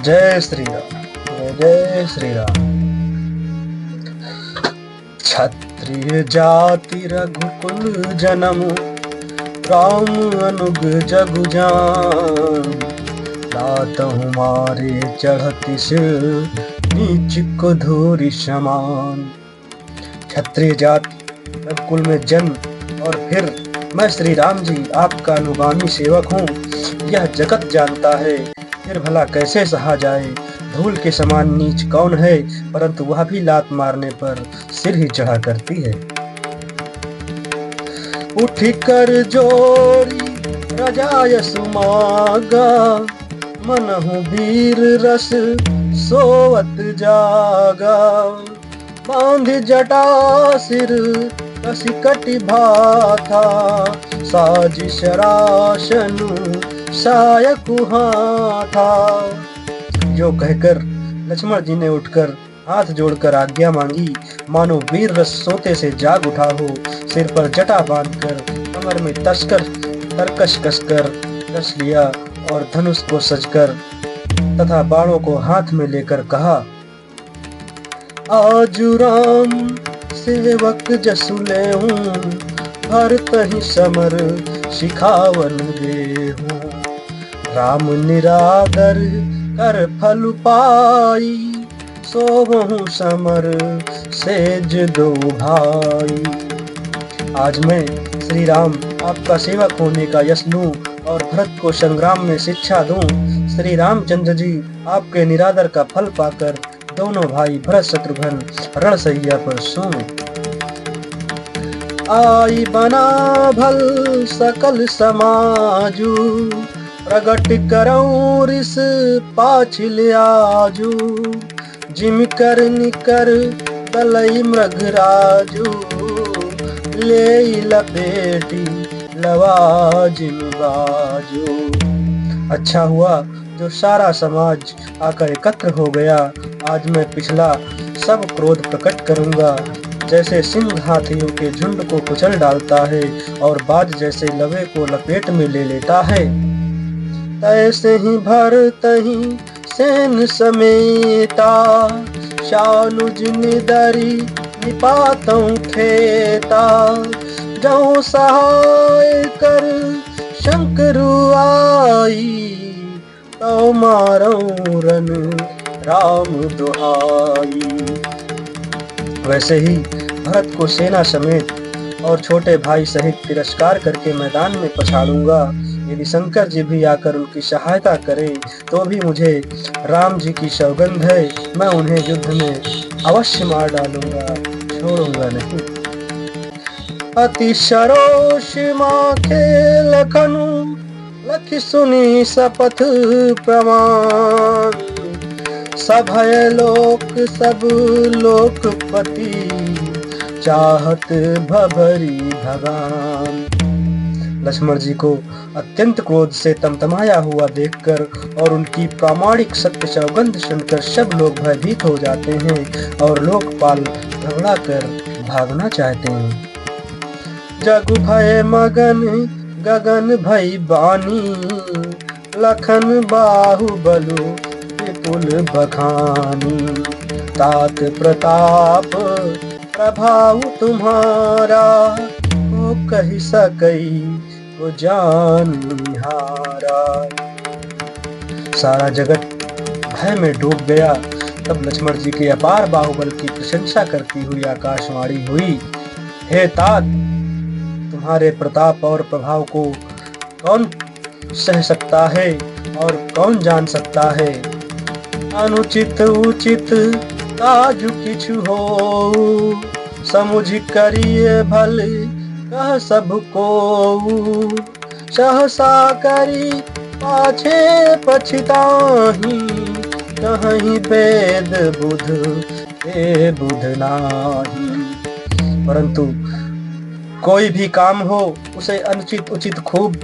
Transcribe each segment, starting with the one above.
जय श्री राम। जय जय श्री राम। क्षत्रिय जाति रघुकुल जनम, राम अनुग जगु जान। लातहु मारे चढ़ति सिर, नीच को धूरि समान। क्षत्रिय जाति रघुकुल में जन्म और फिर मैं श्री राम जी आपका अनुगामी सेवक हूँ, यह जगत जानता है। फिर भला कैसे सहा जाए। धूल के समान नीच कौन है, परंतु वह भी लात मारने पर सिर ही चढ़ा करती है। उठ कर जोरी रजाय सुमागा, मनहु वीर रस सोवत जागा। बांध जटा सिर कसिकटि भाथा, साज शराशनु सायकु हाथा। जो कहकर लक्ष्मण जी ने उठकर हाथ जोड़कर आज्ञा मांगी, मानो वीर रस सोते से जाग उठा हो। सिर पर जटा बांधकर कमर में तरकश कसकर कस लिया और धनुष को सजकर तथा बाणों को हाथ में लेकर कहा, आजु राम सेवक जसु लेहूं, भरत ही समर सिखावन देहूं। राम निरादर कर फल पाई, सोवहु समर सेज दो भाई। आज मैं श्री राम आपका सेवक होने का यश लूं और भरत को संग्राम में शिक्षा दूं। श्री रामचंद्र जी आपके निरादर का फल पाकर दोनों भाई भरत शत्रुघ्न रणसैया पर सोएं। आई बना भल सकल समाजू, प्रगट करऊं रिस पाछिल आजू। जिम कर निकर दलई मृगराजू, ले लपेटी लवाजिम बाजू। अच्छा हुआ जो सारा समाज आकर एकत्र हो गया। आज मैं पिछला सब क्रोध प्रकट करूंगा। जैसे सिंह हाथियों के झुंड को कुचल डालता है और बाज जैसे लवे को लपेट में ले लेता है, तैसे ही भरत ही सेन समेता। शानुज निदरी निपातों खेता, जौ सहाय कर शंकरु आई। तो मारो रन राम दुहाई। वैसे ही भरत को सेना समेत और छोटे भाई सहित तिरस्कार करके मैदान में पछाड़ूंगा। यदि शंकर जी भी आकर उनकी सहायता करें तो भी मुझे राम जी की सौगंध है, मैं उन्हें युद्ध में अवश्य मार डालूंगा, छोड़ूंगा नहीं। अति सरोष माखे लखनु, लखि सुनी शपथ प्रमाण। सभय लोक सब लोकपति, चाहत भभरी भगवान। लक्ष्मण जी को अत्यंत क्रोध से तमतमाया हुआ देखकर और उनकी प्रामाणिक सत्य सौगंध सुनकर सब लोग भयभीत हो जाते हैं और लोकपाल घबरा कर भागना चाहते हैं। जगु भय मगन गगन भई बानी, लखन बाहुबलु विपुल बखानी। तात प्रताप प्रभाव तुम्हारा, को कही सकई को जानिहारा। सारा जगत भय में डूब गया। तब लक्ष्मण जी के अपार बाहुबल की प्रशंसा करती हुई आकाशवाणी हुई, हे तात, तुम्हारे प्रताप और प्रभाव को कौन सह सकता है और कौन जान सकता है। अनुचित उचित काजु किछु हो, समुझ करिए भल कह सबको। सहसा करी पाछे पछताही, कहीं वेद बुध ए बुध नाही। परंतु कोई भी काम हो उसे अनुचित उचित खूब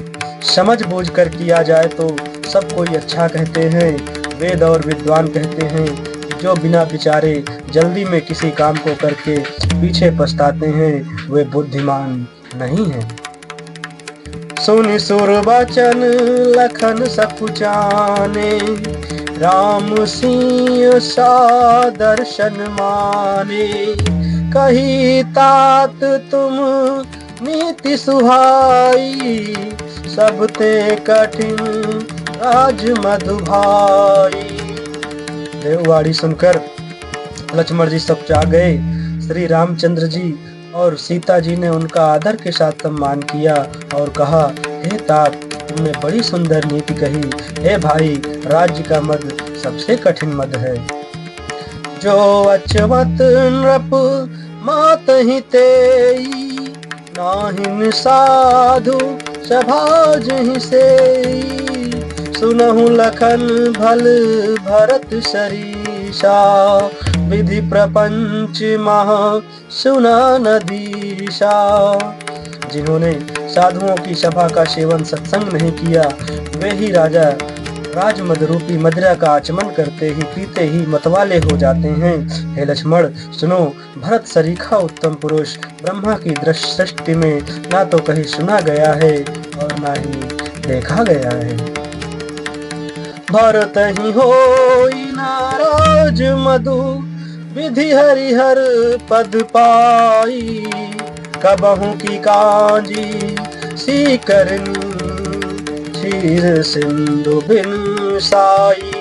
समझ बूझ कर किया जाए तो सब कोई अच्छा कहते हैं। वेद और विद्वान कहते हैं जो बिना विचारे जल्दी में किसी काम को करके पीछे पछताते हैं वे बुद्धिमान नहीं हैं। सुनि सुर बचन लखन सकुचाने, राम सिंह सा दर्शन माने। कही तात तुम नीति सुहाई, सब ते कठिन राज मधुभाई। देववाणी सुनकर लक्ष्मण जी सब जा गए। श्री रामचंद्र जी और सीता जी ने उनका आदर के साथ सम्मान किया और कहा, हे तात, तुमने बड़ी सुंदर नीति कही। हे भाई, राज्य का मद सबसे कठिन मद है। जो अचवत नृप मात ही तेई, नाहिन साधु सभा जहि सेई। सुनहु लखन भल भरत सरीसा, विधि प्रपंच महा सुना नदीसा। जिन्होंने साधुओं की सभा का सेवन सत्संग नहीं किया, वे ही राजा राजमद रूपी मदिरा का आचमन करते ही पीते ही मतवाले हो जाते हैं। हे लक्ष्मण सुनो, भरत सरीखा उत्तम पुरुष ब्रह्मा की सृष्टि में ना तो कहीं सुना गया है और ना ही देखा गया है। भरत ही होई नाराज मधु, विधि हरिहर पद पाई। कबहू की कांजी सी करनी, क्षीर सिंधु बिन साई।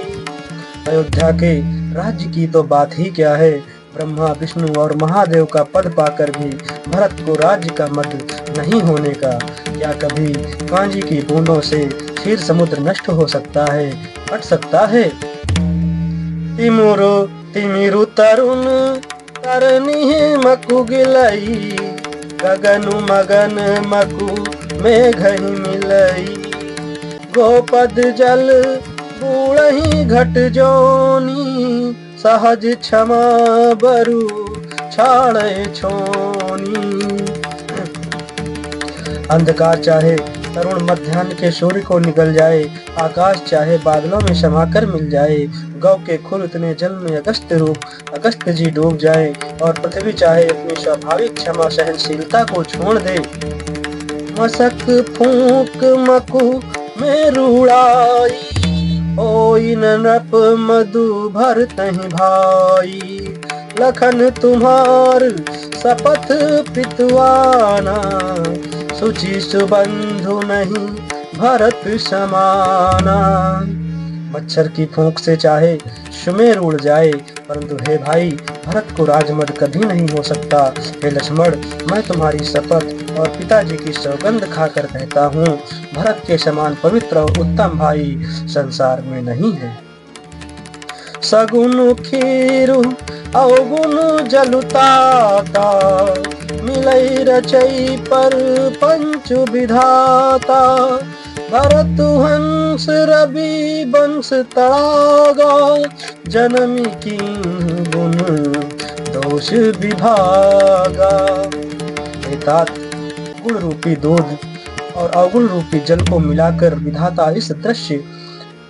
अयोध्या के राज्य की तो बात ही क्या है, ब्रह्मा विष्णु और महादेव का पद पाकर भी भरत को राज्य का मद नहीं होने का। क्या कभी कांजी की बूंदों से क्षीर समुद्र नष्ट हो सकता है, हट सकता है? तिमिरु तरुण तरनी मकु गिलई, गगनु मगन मकु मेघ ही मिलई। गोपद जल बूढ़ही घट जोनी, सहज क्षमा बरु छाड़े छोनी। अंधकार चाहे तरुण मध्याह्न के सूर्य को निकल जाए, आकाश चाहे बादलों में समाकर मिल जाए, गौ के खुर इतने जल में अगस्त जी डूब जाए, और पृथ्वी चाहे अपनी स्वाभाविक क्षमा सहनशीलता को छोड़ दे। मसक फूंक मकु में रूड़ाई, ओई नृप मधु भरतहि भाई। लखन तुम्हार शपथ पितवाना, सुचि सुबंधु नहीं भरत समाना। मच्छर की फूंक से चाहे सुमेर उड़ जाए, परंतु हे भाई, भरत को राजमद कभी नहीं हो सकता। हे लक्ष्मण, मैं तुम्हारी शपथ और पिताजी की सौगंध खाकर कहता हूँ, भरत के समान पवित्र और उत्तम भाई संसार में नहीं है। सगुन खीरु अवगुण जलुताता, मिलई रचई पर पंचु विधाता। भरत हंस रवि वंश तड़ागा, जनमी की गुण दोष विभागा। तात, गुण रूपी दूध और अवगुण रूपी जल को मिलाकर विधाता इस दृश्य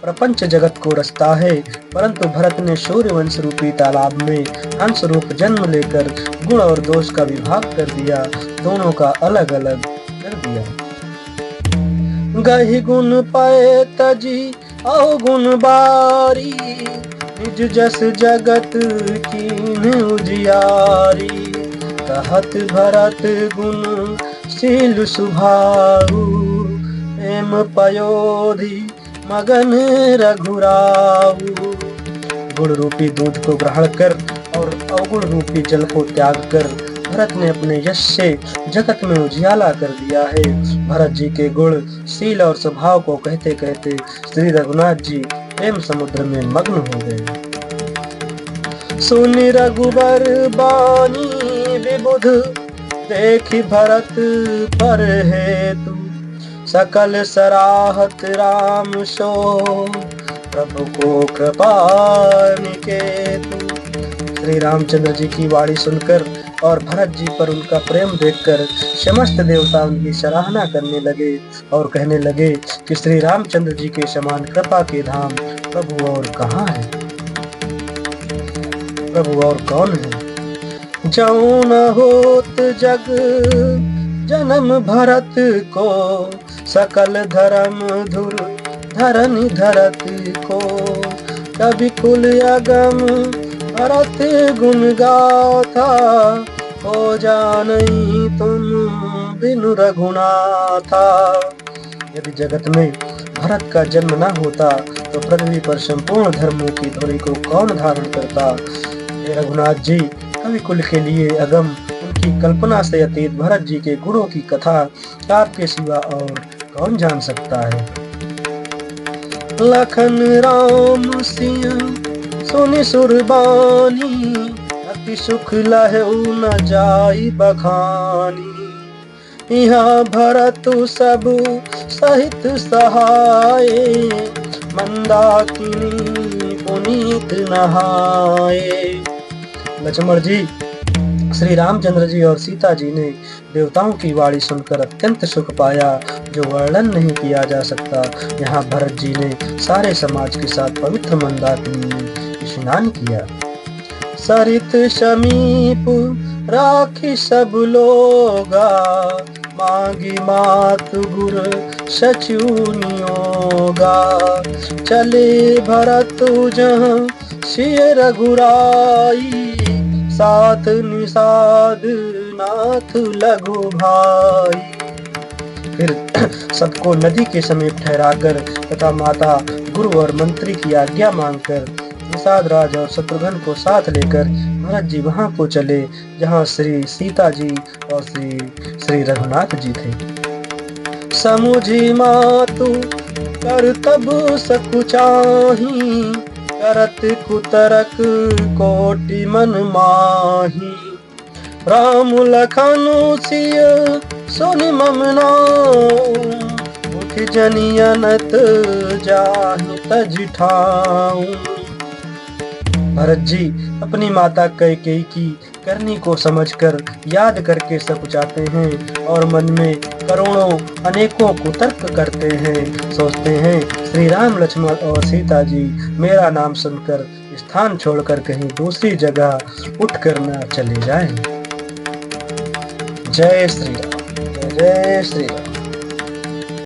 प्रपंच जगत को रचता है, परंतु भरत ने सूर्यवंश रूपी तालाब में हंस रूप जन्म लेकर गुण और दोष का विभाग कर दिया, दोनों का अलग अलग कर दिया। गहि गुण पाए तजी अवगुण बारी, निज जस जगत कीन उजियारी। कहत भरत गुण शील सुभाऊ, प्रेम पयोधि मगन रघुराऊ। गुण रूपी दूध को ग्रहण कर और अवगुण रूपी जल को त्याग कर भरत ने अपने यश से जगत में उजियाला कर दिया है। भरत जी के गुण, शील और स्वभाव को कहते कहते श्री रघुनाथ जी प्रेम समुद्र में मग्न हो गए। सुनि रघुबर बानी विबुध, देखि भरत पर हेतु। सकल सराहत राम सो, प्रभु को कृपा निकेतु। श्री रामचंद्र जी की वाणी सुनकर और भरत जी पर उनका प्रेम देखकर समस्त देवता उनकी सराहना करने लगे और कहने लगे कि श्री रामचंद्र जी के समान कृपा के धाम प्रभु और कहाँ है, प्रभु और कौन है। जौ न होत जग जन्म भरत को, सकल धर्म धुर धरनी धरती को, कवि कुल अगम भरत गुण गाथा, हो जानई तुम बिनु रघुनाथा। यदि जगत में भरत का जन्म न होता तो पृथ्वी पर संपूर्ण धर्मों की ध्वनि को कौन धारण करता। हे रघुनाथ जी, कवि कुल के लिए अगम, उनकी कल्पना से अतीत भरत जी के गुणों की कथा आपके सिवा और कौन जान सकता है। लखन राम सिंह सुनि सुरबानी, अति सुख लहु न जाई बखानी। यहाँ भरत सब सहित सहाय, मंदाकिनी पुनीत नहाए। लक्ष्मण जी, श्री रामचंद्र जी और सीता जी ने देवताओं की वाणी सुनकर अत्यंत सुख पाया, जो वर्णन नहीं किया जा सकता। यहाँ भरत जी ने सारे समाज के साथ पवित्र मंदाकिनी में स्नान किया। सरित समीप राखी सब लोगा, मांगी मात गुर सचुनियोगा। चले भरत जहाँ सिय रघुराई, साथ निषाद नाथ लघु भाई। फिर सबको नदी के समीप ठहराकर तथा माता गुरु और मंत्री की आज्ञा मांगकर निषाद राज और शत्रुघ्न को साथ लेकर भरत जी वहां को चले जहां श्री सीता जी और श्री रघुनाथ जी थे। समुझी मातु करतब सकुचाही, करत कुतरक कोटि मन माही। राम लखन सिय सुनि मम नाऊ, उठ जनियनत जाहि तज ठाऊ। भरत जी अपनी माता कैकेयी की करनी को समझकर याद करके सकुचाते हैं और मन में करोड़ों अनेकों कुतर्क करते हैं। सोचते हैं श्री राम लक्ष्मण और सीता जी मेरा नाम सुनकर स्थान छोड़कर कहीं दूसरी जगह उठकर न चले जाएं। जय श्री राम, जय श्री राम।